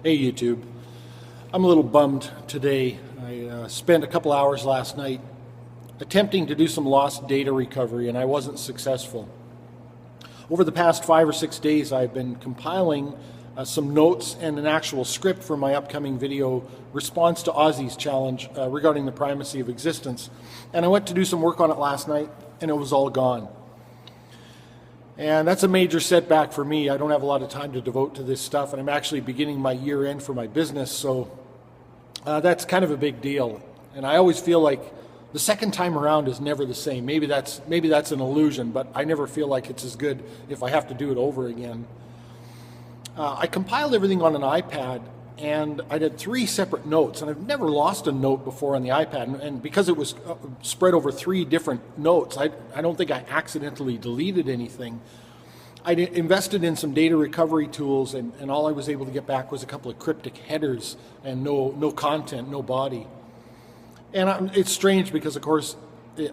Hey YouTube, I'm a little bummed today. I spent a couple hours last night attempting to do some lost data recovery and I wasn't successful. Over the past 5 or 6 days I've been compiling some notes and an actual script for my upcoming video response to Ozzy's challenge regarding the primacy of existence. And I went to do some work on it last night and it was all gone. And that's a major setback for me. I don't have a lot of time to devote to this stuff, and I'm actually beginning my year end for my business, so that's kind of a big deal. And I always feel like the second time around is never the same. Maybe that's an illusion, but I never feel like it's as good if I have to do it over again. I compiled everything on an iPad, and I did 3 separate notes, and I've never lost a note before on the iPad, and because it was spread over 3 different notes, I don't think I accidentally deleted anything. I invested in some data recovery tools, and all I was able to get back was a couple of cryptic headers and no content, no body. And it's strange because, of course,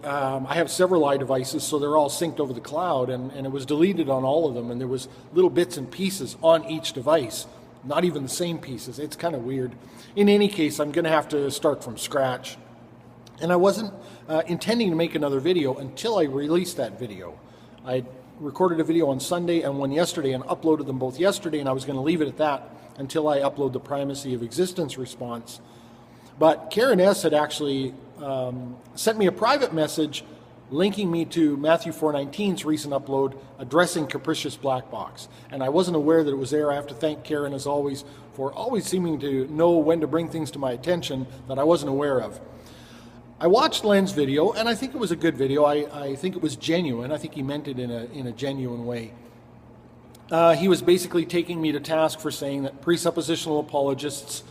I have several iDevices, so they're all synced over the cloud, and it was deleted on all of them, and there was little bits and pieces on each device. Not even the same pieces. It's kind of weird. In any case, I'm going to have to start from scratch. And I wasn't intending to make another video until I released that video. I recorded a video on Sunday and one yesterday and uploaded them both yesterday, and I was going to leave it at that until I upload the primacy of existence response. But Karen S. had actually sent me a private message linking me to Matthew4Nineteen's recent upload addressing capricious black box. And I wasn't aware that it was there. I have to thank Karen, as always, for always seeming to know when to bring things to my attention that I wasn't aware of. I watched Len's video, and I think it was a good video. I think it was genuine. I think he meant it in a genuine way. He was basically taking me to task for saying that presuppositional apologists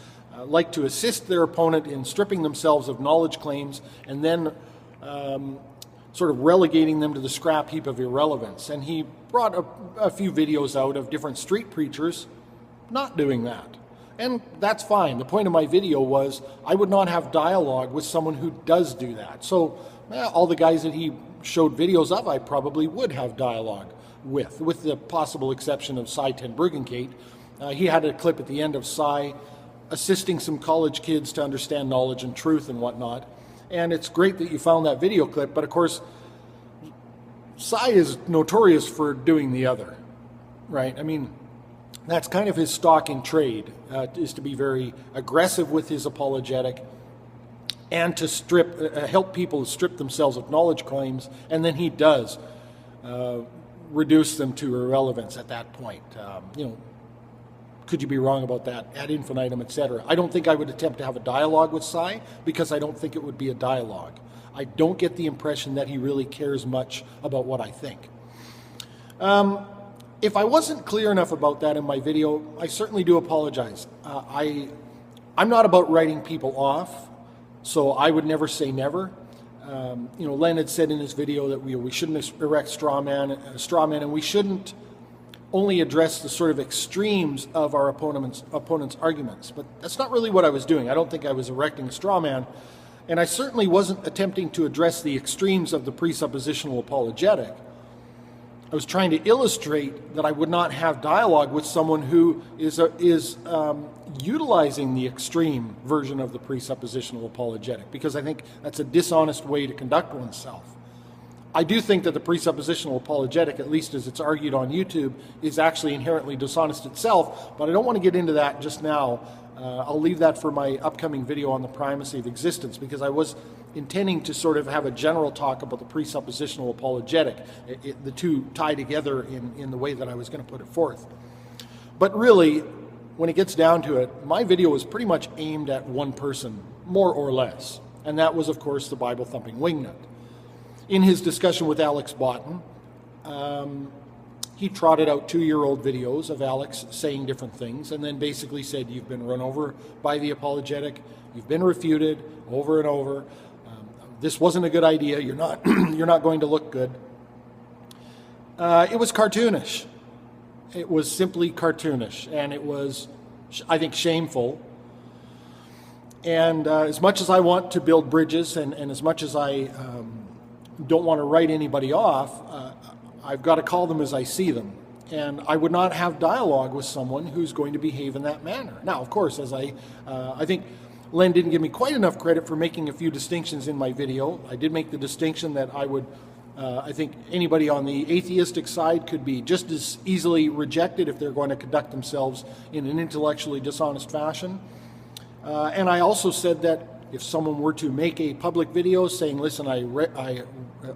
like to assist their opponent in stripping themselves of knowledge claims and then sort of relegating them to the scrap heap of irrelevance. And he brought a few videos out of different street preachers not doing that. And that's fine. The point of my video was I would not have dialogue with someone who does do that. So all the guys that he showed videos of, I probably would have dialogue with the possible exception of Cy ten Bruggencate. He had a clip at the end of Cy assisting some college kids to understand knowledge and truth and whatnot. And it's great that you found that video clip, but of course, Cy is notorious for doing the other, right? I mean, that's kind of his stock in trade, is to be very aggressive with his apologetic and to help people strip themselves of knowledge claims, and then he does reduce them to irrelevance at that point. Could you be wrong about that, ad infinitum, etc.? I don't think I would attempt to have a dialogue with Cy because I don't think it would be a dialogue. I don't get the impression that he really cares much about what I think. If I wasn't clear enough about that in my video, I certainly do apologize. I'm not about writing people off, so I would never say never. Len had said in his video that we shouldn't erect straw man, and we shouldn't only address the sort of extremes of our opponent's arguments. But that's not really what I was doing. I don't think I was erecting a straw man, and I certainly wasn't attempting to address the extremes of the presuppositional apologetic. I was trying to illustrate that I would not have dialogue with someone who is utilizing the extreme version of the presuppositional apologetic, because I think that's a dishonest way to conduct oneself. I do think that the presuppositional apologetic, at least as it's argued on YouTube, is actually inherently dishonest itself, but I don't want to get into that just now. I'll leave that for my upcoming video on the primacy of existence, because I was intending to sort of have a general talk about the presuppositional apologetic. The two tie together in the way that I was going to put it forth. But really, when it gets down to it, my video was pretty much aimed at one person, more or less, and that was, of course, the Bible-thumping wingnut. In his discussion with Alex Botten, he trotted out 2-year-old videos of Alex saying different things and then basically said, you've been run over by the apologetic, you've been refuted over and over, this wasn't a good idea, you're not going to look good. It was cartoonish. It was simply cartoonish, and it was, I think, shameful. And as much as I want to build bridges and as much as I don't want to write anybody off, I've got to call them as I see them. and I would not have dialogue with someone who's going to behave in that manner. Now, of course, as I think Len didn't give me quite enough credit for making a few distinctions in my video. I did make the distinction that I think anybody on the atheistic side could be just as easily rejected if they're going to conduct themselves in an intellectually dishonest fashion. And I also said that if someone were to make a public video saying, listen, I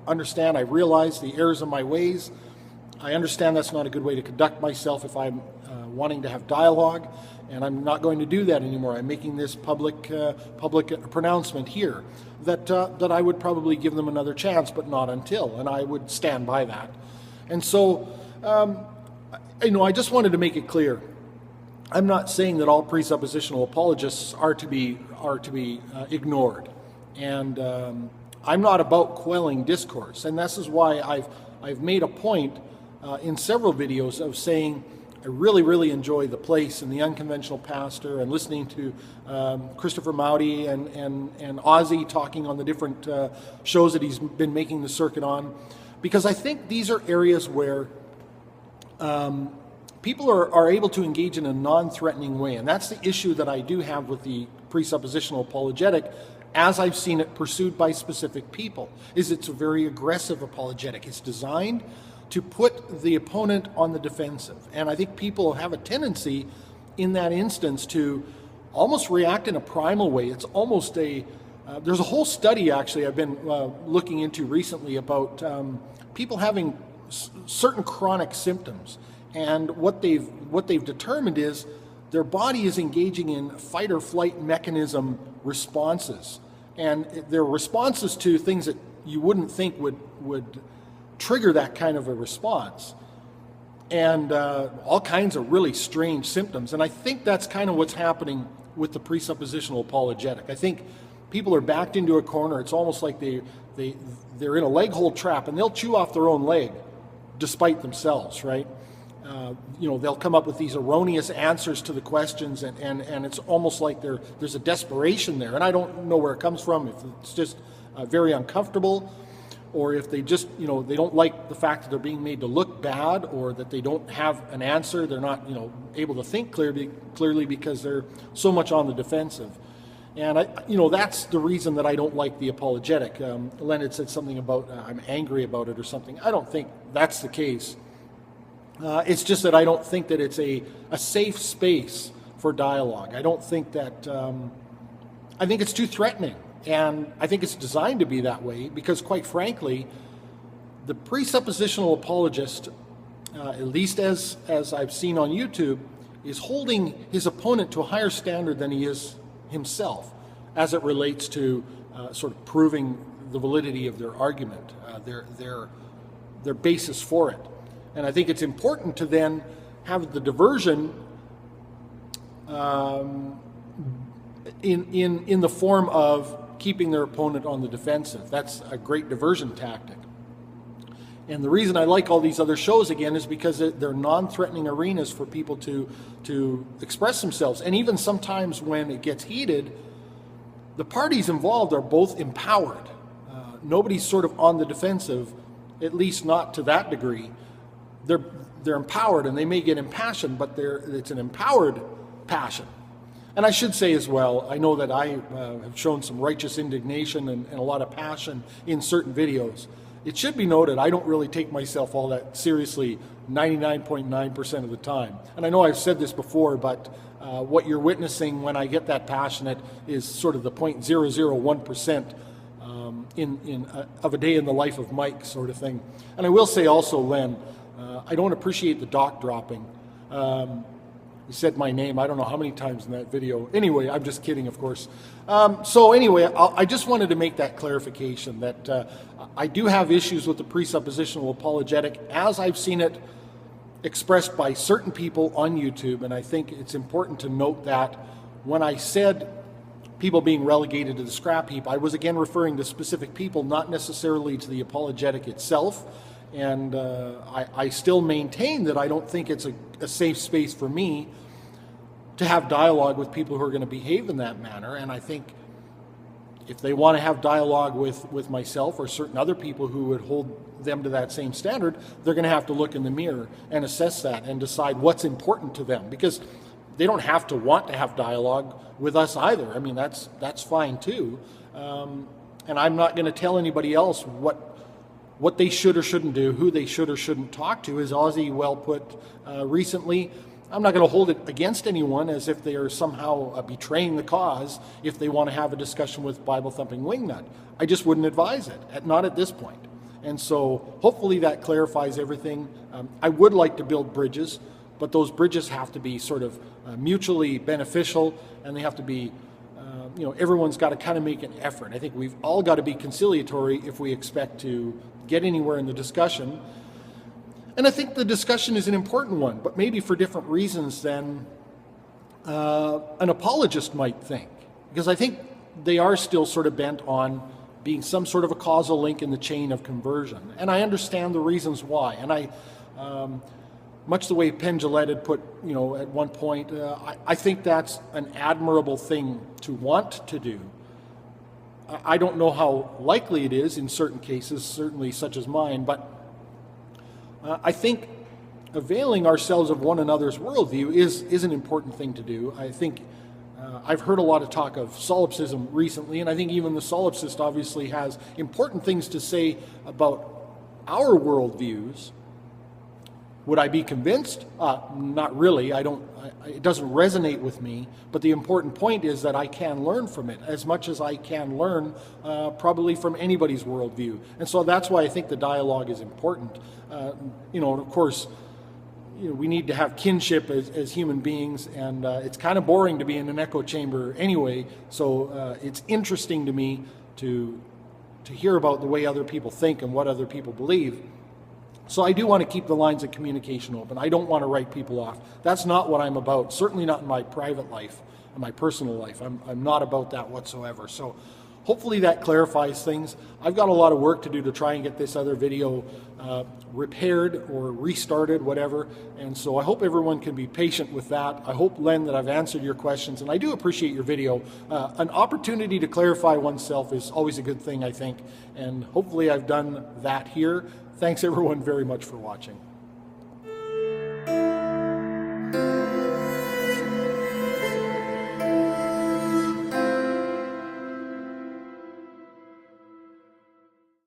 understand, I realize the errors of my ways, I understand that's not a good way to conduct myself if I'm wanting to have dialogue, and I'm not going to do that anymore. I'm making this public pronouncement here that I would probably give them another chance, but not until, and I would stand by that. And so, I just wanted to make it clear. I'm not saying that all presuppositional apologists are to be ignored, and I'm not about quelling discourse, and this is why I've made a point in several videos of saying I really enjoy The Place and The Unconventional Pastor, and listening to Christopher Mowdy and Ozzy talking on the different shows that he's been making the circuit on, because I think these are areas where people are able to engage in a non-threatening way, and that's the issue that I do have with the presuppositional apologetic as I've seen it pursued by specific people, is it's a very aggressive apologetic. It's designed to put the opponent on the defensive, and I think people have a tendency in that instance to almost react in a primal way. It's almost there's a whole study actually I've been looking into recently about people having certain chronic symptoms, and what they've determined is their body is engaging in fight or flight mechanism responses, and they're responses to things that you wouldn't think would trigger that kind of a response, and all kinds of really strange symptoms. And I think that's kind of what's happening with the presuppositional apologetic. I think people are backed into a corner. It's almost like they're in a leg hold trap, and they'll chew off their own leg despite themselves, right? They'll come up with these erroneous answers to the questions, and it's almost like there's a desperation there, and I don't know where it comes from, if it's just very uncomfortable, or if they just, they don't like the fact that they're being made to look bad, or that they don't have an answer, they're not, able to think clearly because they're so much on the defensive. And that's the reason that I don't like the apologetic. Leonard said something about I'm angry about it or something. I don't think that's the case. It's just that I don't think that it's a safe space for dialogue. I don't think that, I think it's too threatening. And I think it's designed to be that way because, quite frankly, the presuppositional apologist, at least as I've seen on YouTube, is holding his opponent to a higher standard than he is himself as it relates to sort of proving the validity of their argument, their basis for it. And I think it's important to then have the diversion in the form of keeping their opponent on the defensive. That's a great diversion tactic. And the reason I like all these other shows, again, is because they're non-threatening arenas for people to express themselves. And even sometimes when it gets heated, the parties involved are both empowered. Nobody's sort of on the defensive, at least not to that degree. They're empowered, and they may get impassioned, but it's an empowered passion. And I should say as well, I know that I have shown some righteous indignation and a lot of passion in certain videos. It should be noted, I don't really take myself all that seriously 99.9% of the time. And I know I've said this before, but what you're witnessing when I get that passionate is sort of the 0.001% of a day in the life of Mike sort of thing. And I will say also, Len, I don't appreciate the doc dropping. He said my name, I don't know how many times in that video. Anyway, I'm just kidding, of course. So anyway, I just wanted to make that clarification that I do have issues with the presuppositional apologetic as I've seen it expressed by certain people on YouTube, and I think it's important to note that when I said people being relegated to the scrap heap, I was again referring to specific people, not necessarily to the apologetic itself. And I still maintain that I don't think it's a safe space for me to have dialogue with people who are going to behave in that manner. And I think If they want to have dialogue with myself or certain other people who would hold them to that same standard, they're going to have to look in the mirror and assess that and decide what's important to them, because they don't have to want to have dialogue with us either. I mean, that's fine too. And I'm not going to tell anybody else what they should or shouldn't do, who they should or shouldn't talk to. As Ozzy well put recently, I'm not going to hold it against anyone as if they are somehow betraying the cause if they want to have a discussion with Bible-thumping wingnut. I just wouldn't advise it, not at this point. And so hopefully that clarifies everything. I would like to build bridges, but those bridges have to be sort of mutually beneficial, and they have to be, everyone's got to kind of make an effort. I think we've all got to be conciliatory if we expect to get anywhere in the discussion. And I think the discussion is an important one, but maybe for different reasons than an apologist might think. Because I think they are still sort of bent on being some sort of a causal link in the chain of conversion. And I understand the reasons why. And I, much the way Penn Jillette had put, at one point, I think that's an admirable thing to want to do. I don't know how likely it is in certain cases, certainly such as mine, but I think availing ourselves of one another's worldview is an important thing to do. I think I've heard a lot of talk of solipsism recently, and I think even the solipsist obviously has important things to say about our worldviews. Would I be convinced? Not really. It doesn't resonate with me, but the important point is that I can learn from it as much as I can learn probably from anybody's worldview. And so that's why I think the dialogue is important. And of course, we need to have kinship as human beings, and it's kind of boring to be in an echo chamber anyway, so it's interesting to me to hear about the way other people think and what other people believe. So I do want to keep the lines of communication open. I don't want to write people off. That's not what I'm about, certainly not in my private life, in my personal life. I'm not about that whatsoever. So hopefully that clarifies things. I've got a lot of work to do to try and get this other video repaired or restarted, whatever. And so I hope everyone can be patient with that. I hope, Len, that I've answered your questions, and I do appreciate your video. An opportunity to clarify oneself is always a good thing, I think, and hopefully I've done that here. Thanks everyone very much for watching.